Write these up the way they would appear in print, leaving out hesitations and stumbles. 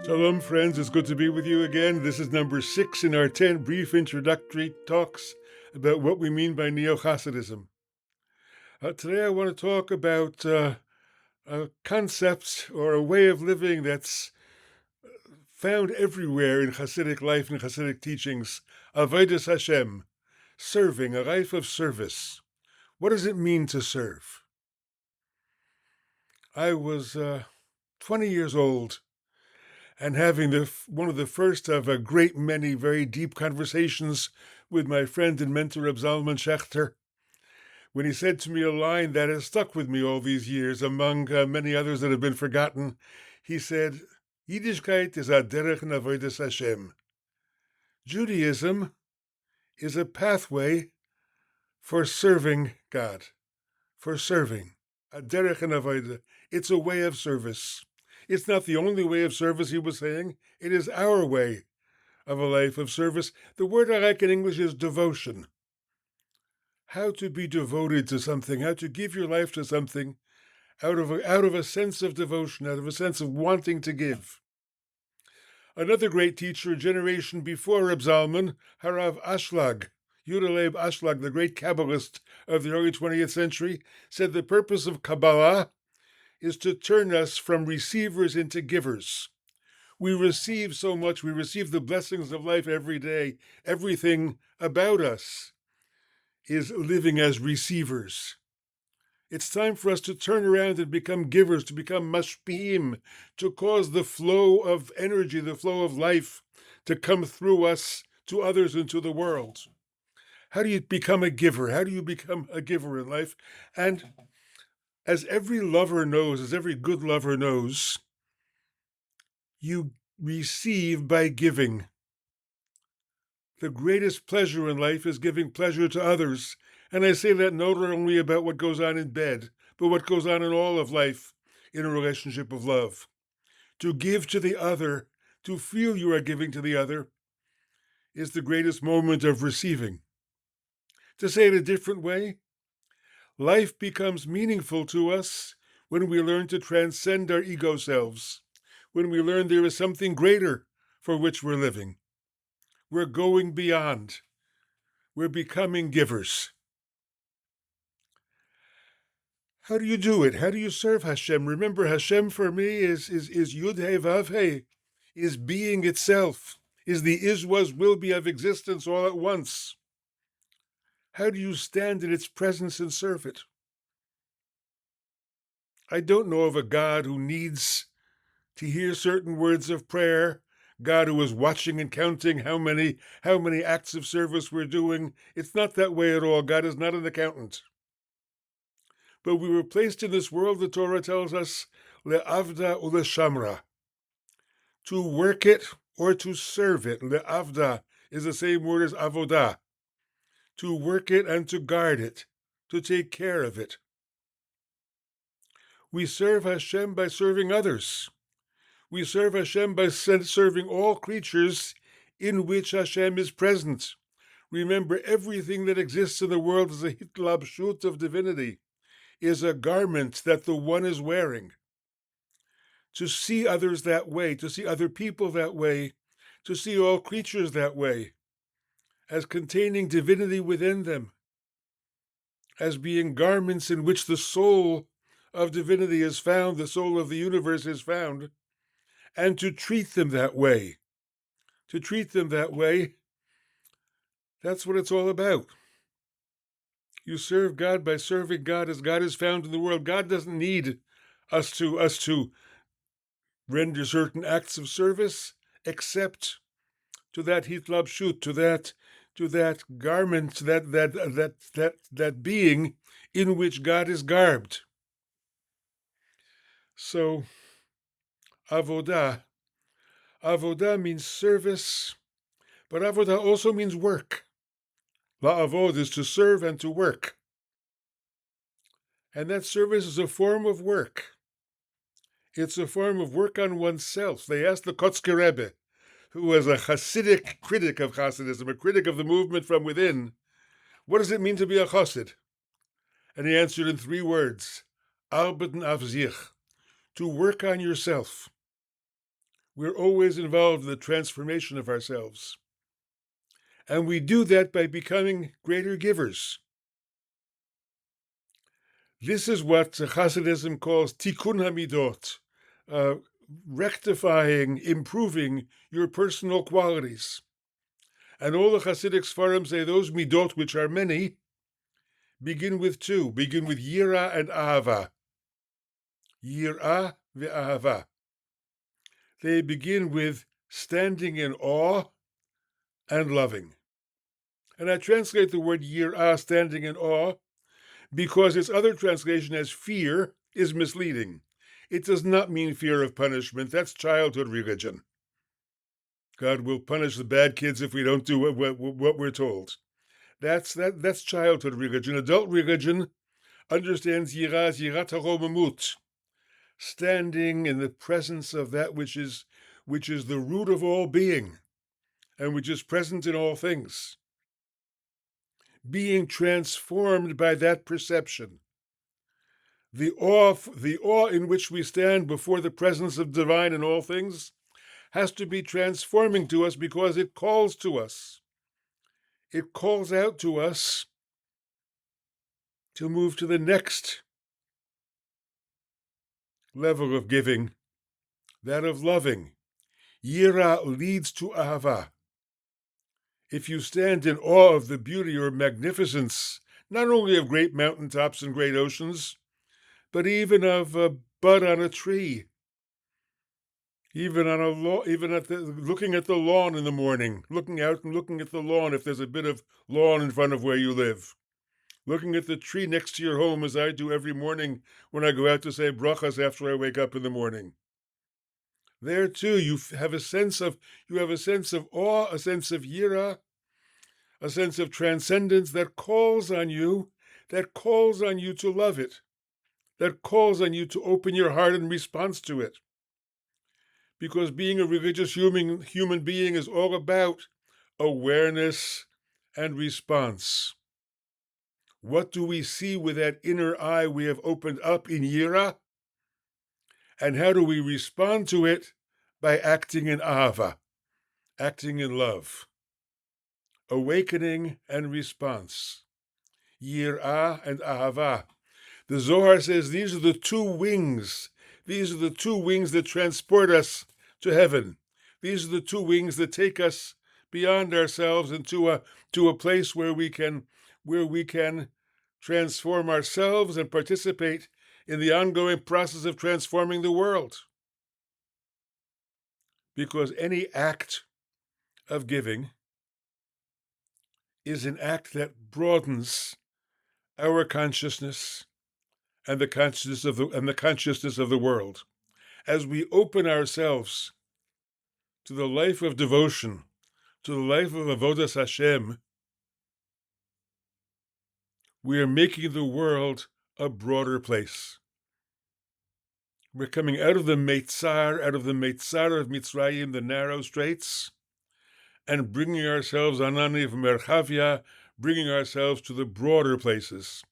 Shalom, friends. It's good to be with you again. This is number 6 in our 10 brief introductory talks about what we mean by Neo-Hasidism. Today I want to talk about a concept or a way of living that's found everywhere in Hasidic life and Hasidic teachings. Avodas Hashem, serving, a life of service. What does it mean to serve? I was 20 years old and having one of the first of a great many very deep conversations with my friend and mentor Reb Zalman Schechter, when he said to me a line that has stuck with me all these years, among many others that have been forgotten. He said, Yiddishkeit is a derech avodas Hashem. Judaism is a pathway for serving God, for serving. A derech avodah. It's a way of service. It's not the only way of service, he was saying. It is our way of a life of service. The word I like in English is devotion. How to be devoted to something, how to give your life to something out of a sense of devotion, out of a sense of wanting to give. Another great teacher, a generation before Reb Zalman, Harav Ashlag, Yudah Leib Ashlag, the great Kabbalist of the early 20th century, said the purpose of Kabbalah is to turn us from receivers into givers. We receive so much, we receive the blessings of life every day. Everything about us is living as receivers. It's time for us to turn around and become givers, to become mashpiim, to cause the flow of energy, the flow of life to come through us to others and to the world. How do you become a giver? How do you become a giver in life? And as every lover knows, as every good lover knows, you receive by giving. The greatest pleasure in life is giving pleasure to others. And I say that not only about what goes on in bed, but what goes on in all of life in a relationship of love. To give to the other, to feel you are giving to the other, is the greatest moment of receiving. To say it a different way, life becomes meaningful to us when we learn to transcend our ego selves, when we learn there is something greater for which we're living. We're going beyond. We're becoming givers. How do you do it? How do you serve Hashem? Remember, Hashem for me is Yud He Vav He, is being itself, is the is, was, will be of existence all at once. How do you stand in its presence and serve it? I don't know of a God who needs to hear certain words of prayer, God who is watching and counting how many acts of service we're doing. It's not that way at all. God is not an accountant. But we were placed in this world, the Torah tells us, le'avda u'le'shamra, to work it or to serve it. Le'avda is the same word as avodah, to work it and to guard it, to take care of it. We serve Hashem by serving others. We serve Hashem by serving all creatures in which Hashem is present. Remember, everything that exists in the world is a hitlabshut of divinity, is a garment that the one is wearing. To see others that way, to see other people that way, to see all creatures that way, as containing divinity within them, as being garments in which the soul of divinity is found, the soul of the universe is found, and to treat them that way. To treat them that way, that's what it's all about. You serve God by serving God as God is found in the world. God doesn't need us to render certain acts of service, except to that hitlabshut, to that garment, that being in which God is garbed. So, avodah means service, but avodah also means work. La'avod is to serve and to work. And that service is a form of work. It's a form of work on oneself. They asked the Kotzker Rebbe, who was a Hasidic critic of Hasidism, a critic of the movement from within, what does it mean to be a Chassid? And he answered in 3 words, Arbeiten auf sich, to work on yourself. We're always involved in the transformation of ourselves. And we do that by becoming greater givers. This is what Hasidism calls tikkun hamidot, rectifying, improving your personal qualities. And all the Hasidic Sfarim say those midot, which are many, begin with two. Begin with yira and ahava. Yira ve'ahava. They begin with standing in awe and loving. And I translate the word yira, standing in awe, because its other translation as fear is misleading. It does not mean fear of punishment. That's childhood religion. God will punish the bad kids if we don't do what we're told. That's childhood religion. Adult religion understands yira as yirat haromamut, standing in the presence of that which is the root of all being, and which is present in all things. Being transformed by that perception. The awe in which we stand before the presence of divine in all things has to be transforming to us because it calls to us. It calls out to us to move to the next level of giving, that of loving. Yira leads to ahava. If you stand in awe of the beauty or magnificence, not only of great mountaintops and great oceans, but even of a bud on a tree, even on looking at the lawn in the morning, looking out and looking at the lawn if there's a bit of lawn in front of where you live, looking at the tree next to your home as I do every morning when I go out to say brachas after I wake up in the morning. There too, you have a sense of awe, a sense of yira, a sense of transcendence that calls on you to love it, that calls on you to open your heart in response to it. Because being a religious human being is all about awareness and response. What do we see with that inner eye we have opened up in yira? And how do we respond to it? By acting in ahava, acting in love. Awakening and response. Yirah and ahava. The Zohar says these are the two wings. These are the two wings that transport us to heaven. These are the two wings that take us beyond ourselves into a place where we can transform ourselves and participate in the ongoing process of transforming the world. Because any act of giving is an act that broadens our consciousness and the consciousness of the world. As we open ourselves to the life of devotion, to the life of avodas Hashem, we are making the world a broader place. We're coming out of the Meitzar of Mitzrayim, the narrow straits, and bringing ourselves Ananiv Merchavia, bringing ourselves to the broader places.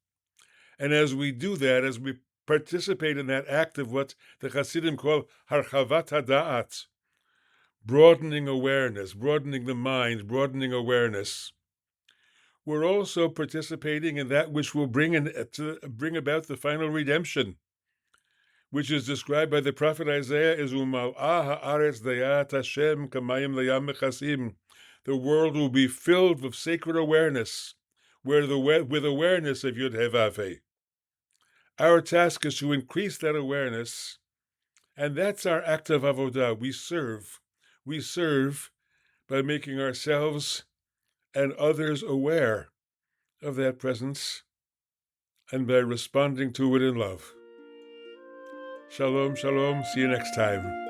And as we do that, as we participate in that act of what the Hasidim call Harchavat HaDa'at, broadening awareness, broadening the mind, broadening awareness, we're also participating in that which will bring about the final redemption, which is described by the prophet Isaiah as Umal'ah ha'aretz dayat Hashem kamayim layam mechasim. The world will be filled with sacred awareness, with awareness of Yud He Vav He. Our task is to increase that awareness, and that's our act of avodah. We serve by making ourselves and others aware of that presence and by responding to it in love. Shalom, shalom. See you next time.